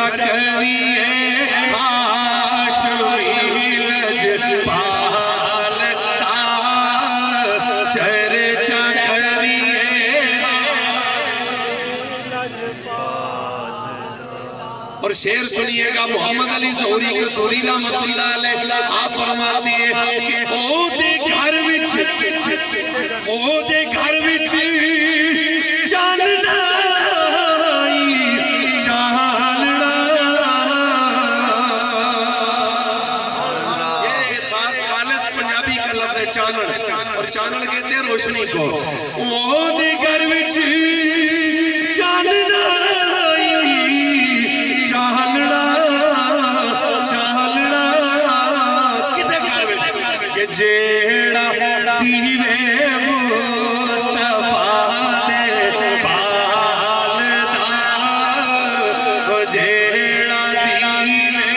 کریے آشوری لجپالتا چرچا کریے اور شعر سنیے گا محمد علی ظہوری کے ظہوری رحمت اللہ علیہ آپ فرماتے ہیں کہ او دے گھر وچ چاننا اور چانن کہتے ہیں روشنی کو وہ دے گھر وچ چاننا کتے گھر وچ کہ جیڑا دیوے مصطفیٰ دے بالدا جیڑا دیوے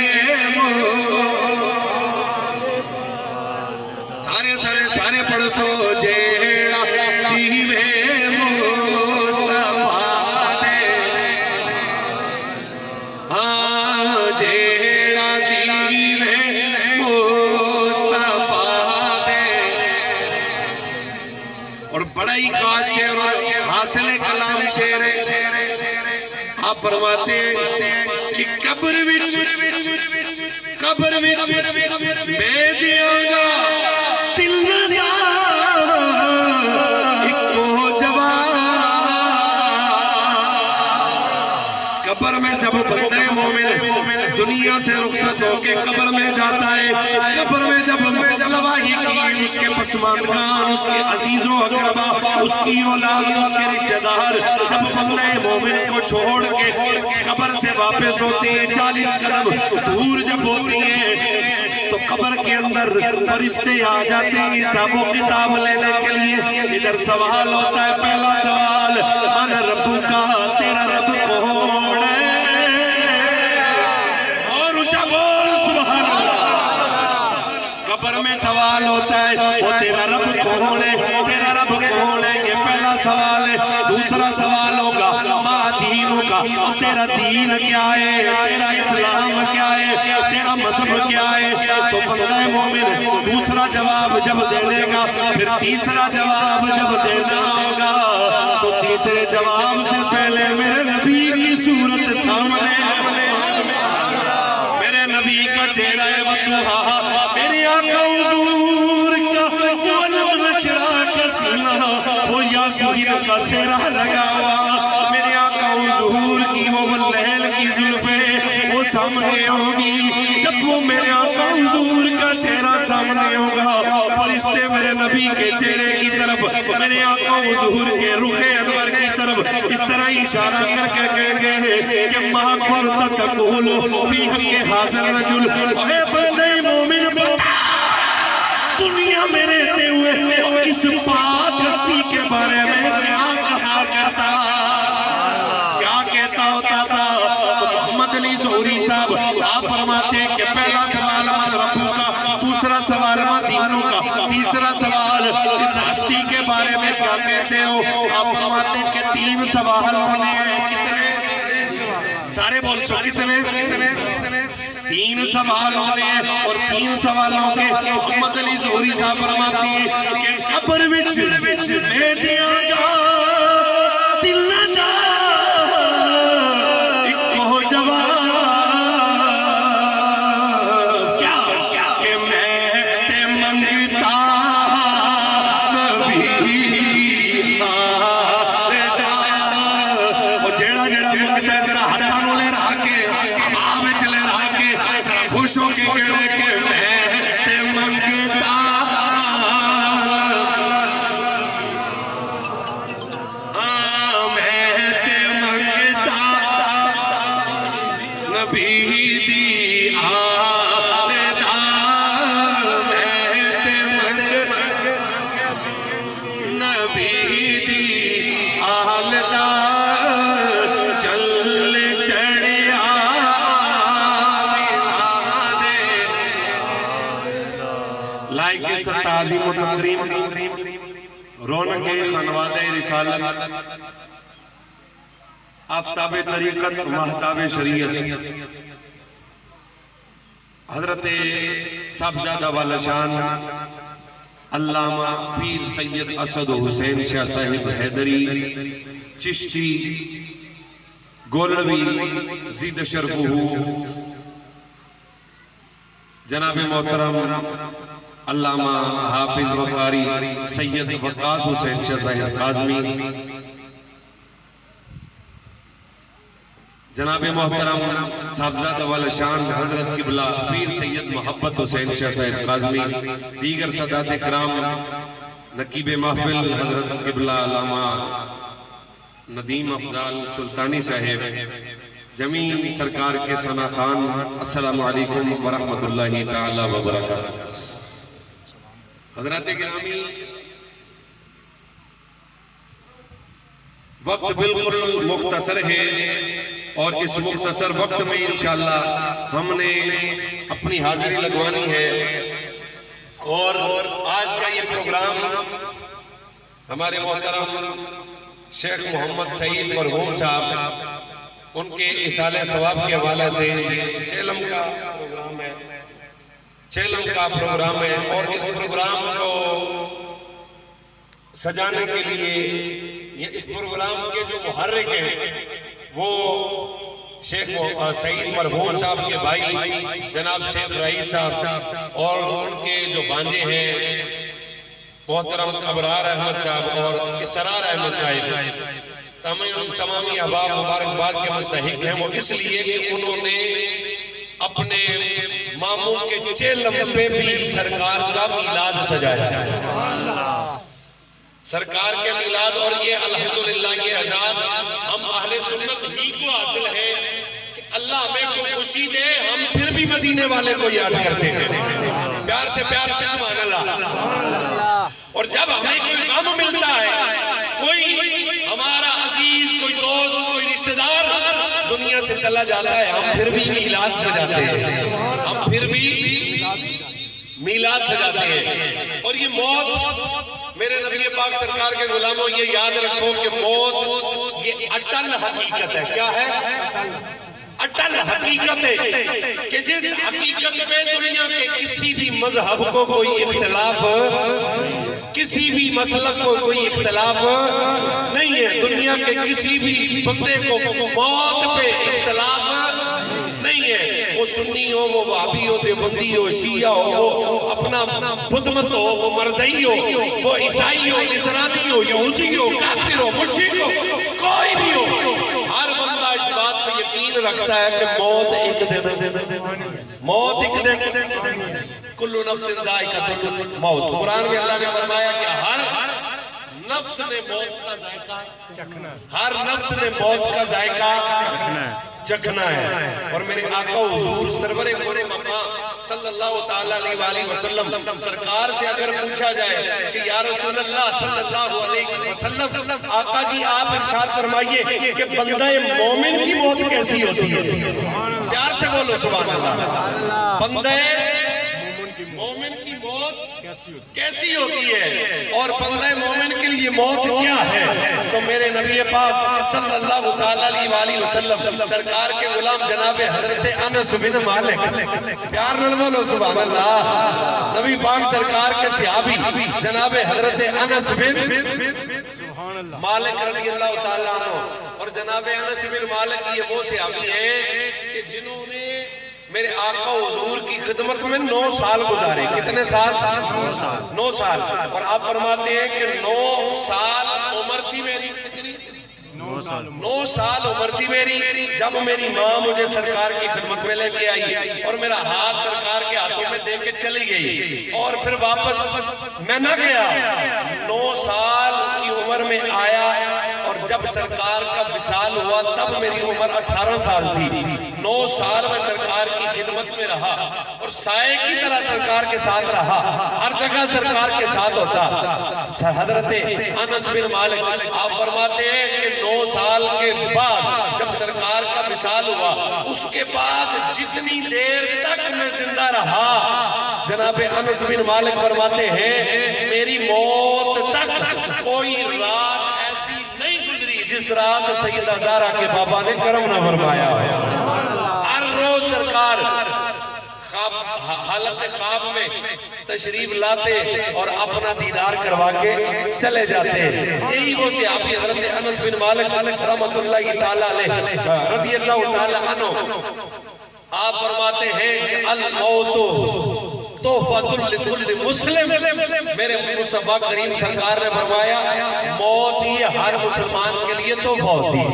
سارے پڑھ سو جیڑا دیوے مصطفیٰ دے جیڑا دیوے مصطفیٰ دے اور بڑا ہی خاص شعر حاصل کلام شعر ہے آپ فرماتے ہیں کہ قبر وچ میں دیاں گا دل دا ایکو جواب قبر میں جب بندہ مومن دنیا سے رخصت ہو کے قبر میں جاتا ہے قبر میں جب لواحی کی اس کے پسماندگان اس کے عزیز و اقربا اس کی اولاد اس کے رشتہ دار جب بندہ مومن کو چھوڑ کے قبر سے واپس ہوتے ہیں 40 قدم دور جب ہوتی ہیں تو قبر کے اندر فرشتے آ جاتے ہیں حساب و کتاب لینے کے لیے ادھر سوال ہوتا ہے پہلا سوال انا ربو کا تیرا رب کون ہے اور اونچا بول سبحان اللہ قبر میں سوال ہوتا ہے وہ تیرا رب کون ہے تیرا رب کون ہے یہ پہلا سوال ہے دوسرا سوال ہوگا ما دینوں کا تیرا دین کیا ہے تیرا اسلام کیا ہے تیرا مذہب کیا ہے تو بندہ مومن دوسرا جواب جب دینے گا پھر تیسرا جواب جب دینا ہوگا تو تیسرے جواب سے پہلے میرے نبی کی صورت سامنے میرے نبی کا چہرہ وضوحا میرے آقا حضور کا ولم نشرح کا سینہ وہ یاسین کا چہرہ لگا ہوا میرے آقا حضور کی وہ لیل کی زلفیں وہ سامنے ہوگی جب وہ میرے آقا حضور کا چہرہ سامنے ہوگا فرشتے میرے نبی کے چہرے کی طرف میرے آقا حضور کے رخ انور کی طرف اس طرح اشارہ کر کے کہیں گے کہ ما کنت تقول فی حق حاضر رجل اے بندے مومن بتا دنیا میں رہتے ہوئے اس پاک ہستی کے بارے میں کیا کہا کرتا کیا کہتا ہوتا تھا محمد علی ظہوری صاحب آپ فرماتے ہیں کہ پہلا سوال من ربو کا دوسرا سوال من دینوں کا تیسرا سوال اس ہستی کے بارے میں کیا کہتے ہو آپ فرماتے ہیں کہ 3 سوال ہونے ہیں کتنے سارے بول سو کتنے 3 سوال ہونے ہیں اور 3 سوالوں کے محمد علی ظہوری صاحب فرماتے ہیں کہ قبر وچ میں دیاں گا دل نہ جا ایکو جواب کیا کہ میں تے منگتا نبی آلدا وہ جیڑا منگتا ہے ذرا ہاتھوں لے رہا کے ہوا میں چلے رہا کے خوش ہو کے کہنے کہ میں تے منگتا نبی دی آلدا میں تے منگتا نبی دی آلدا چل چڑیا لائق ستازی متقریم رونق خانوادہ رسالت آفتاب طریقت مہتاب شریعت حضرت صاحبزادہ والا شان علامہ پیر سید اسد حسین شاہ صاحب حیدری چشتی گولوی زید شرفہ، جناب محترم علامہ حافظ وقاری سید وقاص حسین شاہ صاحب قاظمی، جناب محترم صاحبزادہ والا شان حضرت قبلہ پیر سید محبت حسین شاہ صاحب قاظمی، دیگر سادات کرام، نقیب محفل حضرت قبلہ علامہ ندیم افضال سلطانی صاحب، جمیع سرکار کے ثنا خان، السلام علیکم ورحمۃ اللہ تعالی وبرکاتہ۔ حضرات گرامی، وقت بالکل مختصر ہے اور اس مختصر وقت میں انشاءاللہ ہم نے اپنی حاضری لگوانی ہے، اور آج کا یہ پروگرام ہمارے محترم شیخ محمد سعید مرحوم صاحب ان کے اصالہ ثواب کے حوالے سے چیلم کا پروگرام ہے، اور اس پروگرام کو سجانے کے لیے اس پروگرام کے جو محرک ہیں وہ شیخ سعید مرحوم صاحب کے بھائی جناب شیخ رئیس صاحب، اور ان کے جو بانجے ہیں محترم ابرار احمد صاحب اور اسرار احمد صاحب، تمامی احباب مبارکباد کے مستحق ہیں، وہ اس لیے کہ انہوں نے اپنے ماموں کے چیلم پہ بھی سرکار کا میلاد سجایا، سرکار کے میلاد، اور یہ الحمدللہ یہ اعزاز ہم اہل سنت ہی کو حاصل ہے کہ اللہ ہمیں کوئی خوشی دے ہم پھر بھی مدینے والے کو یاد کرتے ہیں، پیار سے سبحان اللہ۔ اور جب ہمیں کوئی غم ملتا ہے، کوئی ہمارا عزیز، کوئی دوست، کوئی رشتہ دار دنیا سے چلا جاتا ہے، ہم پھر بھی میلاد سجاتے ہیں، اور یہ موت، میرے نبی پاک سرکار کے غلاموں یہ یاد رکھو کہ موت یہ اٹل حقیقت ہے۔ کیا ہے؟ اٹل حقیقت ہے کہ جس حقیقت پہ دنیا کے کسی بھی مذہب کو کوئی اختلاف، کسی بھی مسلک کو کوئی اختلاف نہیں ہے، دنیا کے کسی بھی بندے کو موت پہ اختلاف نہیں ہے، وہ سنی ہو، وہ وہابی ہو، دیوبندی ہو، شیعہ ہو، وہ اپنا بدھ مت ہو، وہ مرزائی ہو، وہ عیسائی ہو، نصرانی ہو، یہودی ہو، کافر ہو، مشرک ہو، کوئی بھی ہو، ہر بندہ اس بات پہ یقین رکھتا ہے کہ موت ایک دن، کلو نفس ذائقۃ الموت۔ قرآن میں اللہ نے فرمایا کہ ہر نفس نے موت کا ذائقہ چکھنا ہے، اور میرے آقا حضور سرور گورے مقام صلی اللہ تعالیٰ علیہ وسلم سرکار سے اگر پوچھا جائے کہ یا رسول اللہ صلی اللہ علیہ وسلم، آقا جی آپ ارشاد فرمائیے کہ بندہ مومن کی موت کیسی ہوتی ہے؟ پیار سے بولو سبحان اللہ۔ بندہ مومن کی موت کیسی ہوتی ہے اور بندہ مومن کے لیے موت کیا ہے؟ تو میرے نبی پاک صلی اللہ تعالیٰ علیہ وسلم سرکار کے غلام جناب حضرت انس بن مالک، پیار نہ بولو سبحان اللہ، نبی پاک سرکار کے صحابی جناب حضرت انس بن مالک رضی اللہ تعالیٰ عنہ، اور جناب انس بن مالک یہ وہ صحابی ہیں کہ جنہوں نے میرے آقا حضور کی خدمت میں 9 سال گزارے۔ کتنے سال؟ 9 سال۔ اور آپ فرماتے ہیں کہ 9 سال عمر تھی میری، کتنی؟ 9 سال عمر تھی میری جب میری ماں مجھے سرکار کی خدمت میں لے کے آئی، اور میرا ہاتھ سرکار کے ہاتھوں میں دے کے چلی گئی، اور پھر واپس میں نہ گیا۔ 9 سال کی عمر میں آیا، اور جب سرکار کا وصال ہوا تب میری عمر 18 سال تھی۔ 9 سال میں سرکار کی خدمت میں رہا، اور سائے کی طرح سرکار کے ساتھ رہا، ہر جگہ سرکار کے ساتھ ہوتا۔ حضرت انس بن مالک آپ فرماتے ہیں کہ 9 سال کے بعد جب سرکار کا وصال ہوا، اس کے بعد جتنی دیر تک میں زندہ رہا، جناب انس بن مالک فرماتے ہیں میری موت تک کوئی رات ایسی نہیں گزری جس رات سیدہ زہرا کے بابا نے کرم نہ فرمایا. ہر روز سرکار حالت خواب میں تشریف لاتے اور اپنا دیدار کروا کے چلے جاتے. یہی وہ صحابی حضرت انس بن مالک رحمت اللہ تعالیٰ علیہ رضی اللہ تعالیٰ عنہ آپ فرماتے ہیں الموت تحفۃ لکل مسلم. میرے مصطفیٰ کریم سرکار نے فرمایا موت یہ ہر مسلمان کے لیے تحفہ ہوتی ہے.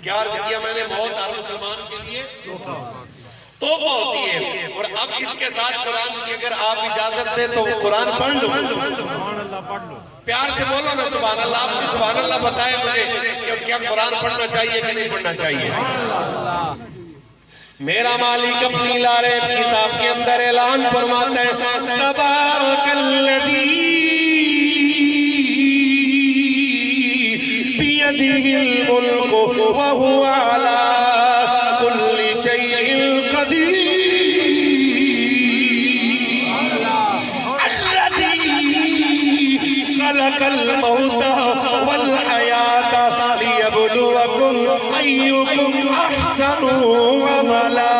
کیا عرض کیا میں نے؟ موت ہر مسلمان کے لیے تحفہ ہوتی ہے. اور اب اس کے ساتھ قرآن کی اگر آپ اجازت دیں تو قرآن پڑھ لو. پیار سے بولو نا سبحان اللہ. آپ بھی سبحان اللہ بتائیں مجھے کہ کیا قرآن پڑھنا چاہیے کہ نہیں پڑھنا چاہیے. میرا مالک اپنی لارے کتاب کے اندر اعلان فرماتا ہے تبارک الذی بیدہ الملک وہو علی کل شیء قدیر الذی خلق الموت والحیات لیبلوکم ایکم احسن عملا.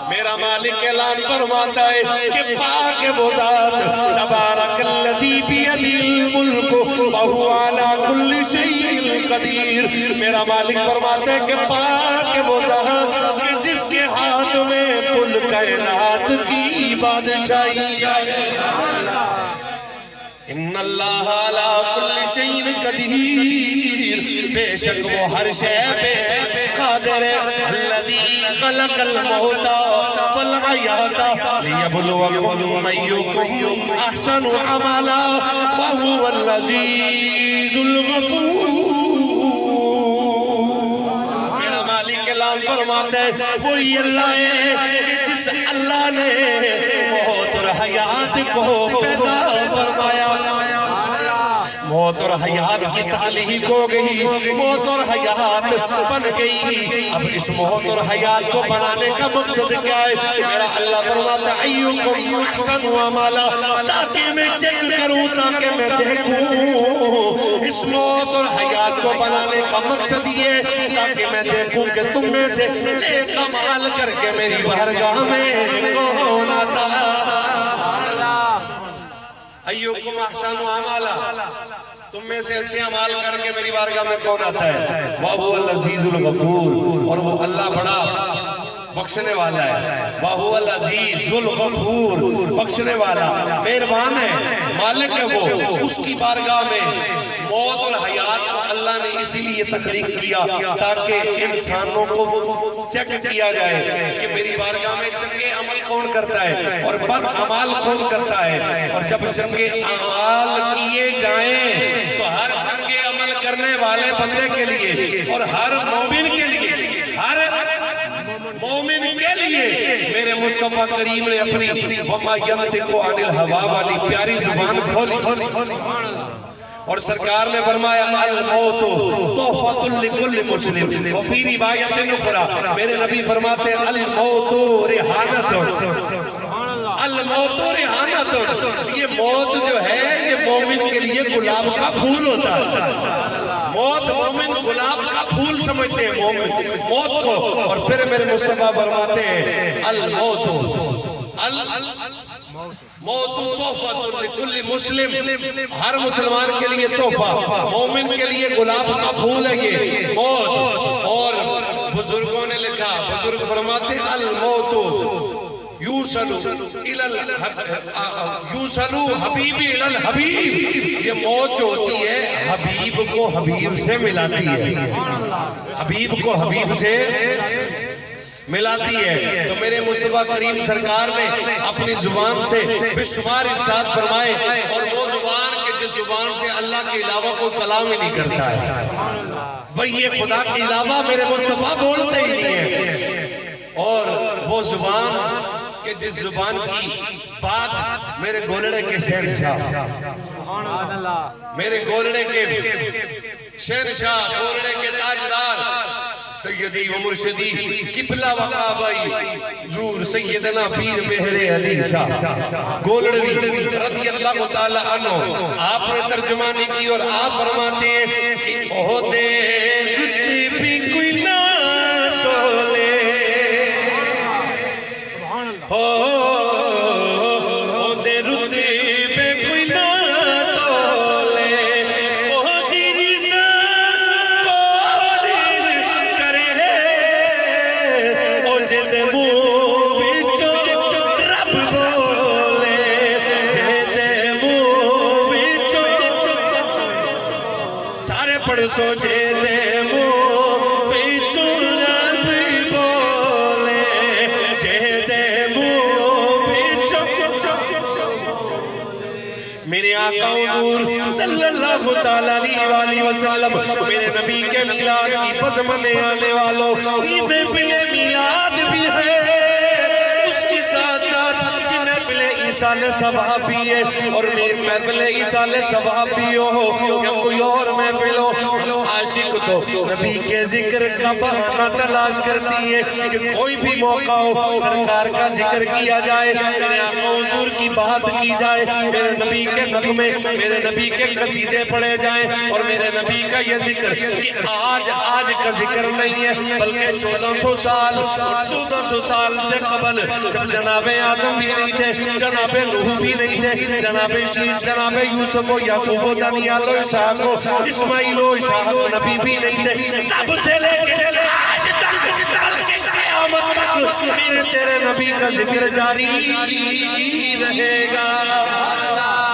میرا مالک اعلان فرماتا ہے کہ پاک وہ ذات تبارک الذی بیدہ الملک وہو علی کل شیء قدیر. میرا مالک فرماتا ہے کہ پاک وہ ذات کہ جس کے ہاتھ میں کل کائنات کی بادشاہی ہے. ان اللہ علی کل شیء قدیر. بے شک وہ ہر شے پہ قادر ہے. الذی خلق الموت والحیات لیبلوکم ایکم احسن عملا وہو العزیز الغفور. میرا مالک اعلان فرماتا ہے وہی اللہ ہے کہ جس اللہ نے موت اور حیات کو پیدا فرمایا. موت اور حیات کی تعلیق ہو گئی. موت اور حیات بن گئی. اب اس موت اور حیات کو بنانے کا مقصد کیا ہے؟ میرا اللہ فرماتا ہے ایکم احسن عملا. تاکہ میں چیک کروں, تاکہ میں دیکھوں. اس موت اور حیات کو بنانے کا مقصد یہ تاکہ میں دیکھوں کہ تم میں سے ایک عمل کر کے میری بارگاہ میں کون آتا. ایوکم احسن عملا, تم میں سے اچھے عمال کر کے میری بارگاہ میں کون آتا ہے؟ وَهُوَ الْعَزِيزُ الْغَفُورُ. اور وہ اللہ بڑا بخشنے والا ہے. وَهُوَ الْعَزِيزُ الْغَفُورُ. بخشنے والا مہربان ہے, مالک ہے. وہ اس کی بارگاہ میں موت اور حیات کو اللہ نے اسی لیے تخلیق کیا تاکہ انسانوں کو چیک کیا جائے کہ میری بارگاہ میں چنگے عمل کون کرتا ہے اور بد عمال کون کرتا ہے. اور جب چنگے عمال کیے جائیں تو ہر چنگے عمل کرنے والے بندے کے لیے اور ہر مومن کے لیے, ہر مومن کے لیے میرے مصطفیٰ کریم نے اپنی وَمَا يَنْطِقُ عَنِ الْهَوَىٰ والی پیاری زبان کھولی اور سرکار نے فرمایا الموت تحفۃ لکل مسلم. وفی روایت اخری میرے نبی فرماتے ہیں الموت ریحانت. الموت ریحانت. یہ موت جو ہے یہ مومن کے لیے گلاب کا پھول ہوتا ہے. موت مومن گلاب کا پھول سمجھتے ہیں موت کو. اور پھر میرے مصطفیٰ فرماتے ہیں الموت موت تحفۃ لکل مسلم. ہر مسلمان کے لیے تحفہ, مومن کے لیے گلاب کا پھول ہے یہ موت. اور بزرگوں نے لکھا, بزرگ فرماتے ہیں الموت یوصل حبیبی الی الحبیب. یہ موت جو ہوتی ہے حبیب کو حبیب سے ملاتی ہے, حبیب کو حبیب سے ملاتی ہے. تو میرے مصطفیٰ کریم سرکار نے اپنی زبان سے بے شمار ارشاد فرمائے, اور وہ زبان کہ جس زبان سے اللہ کے علاوہ کوئی کلام ہی نہیں کرتا ہے. بھئی یہ خدا کے علاوہ میرے مصطفیٰ بولتے ہی نہیں ہے. اور وہ زبان کہ جس زبان کی بات میرے گولڑے کے شہنشاہ, میرے گولڑے کے شہنشاہ, گولڑے کے تاجدار سیدی و مرشدی قبلہ وقابائی حضور سیدنا پیر مہر علی شاہ گولڑوی رضی اللہ تعالیٰ عنہ آپ نے ترجمانی کی اور آپ فرماتے ہیں کہ عہدے رتبے کوئی نہ تولے عہدے رتبے کوئی نہ تولے عہدی رزق قادر کرے او جد منہ وچوں رب بولے جد منہ وچوں سارے پڑھ سو جد منہ وچوں رب بولے جد منہ وچوں میرے آقا حضور صلی اللہ تعالیٰ علیہ وسلم میرے نبی کے میلاد کی پزم میں آنے والوں یہ محفل میلاد بھی ہے اس کے ساتھ ساتھ یہ محفل عیسیٰ ثواب بھی ہے اور میرے محفل عیسیٰ ثواب بھی ہو یا کوئی اور محفل ہو عاشق تو نبی کے ذکر کا بہانہ تلاش کرتی ہے کہ کوئی بھی موقع ہو سرکار کا ذکر کیا جائے میرے آقا حضور کی بات کی جائے میرے نبی کے نغمے میرے نبی کے قصیدے پڑھے جائیں اور میرے نبی کا یہ ذکر کہ آج کا ذکر نہیں ہے بلکہ 1400 سال سے قبل جب جناب آدم بھی نہیں تھے جناب نوح بھی نہیں تھے جناب شیش جناب یوسف و یعقوب و دانیال و اسحاق و اسماعیل و اسحاق و نبی بھی نہیں تھے تب سے لے کے آج تک قیامت تک میرے تیرے نبی کا ذکر جاری رہے گا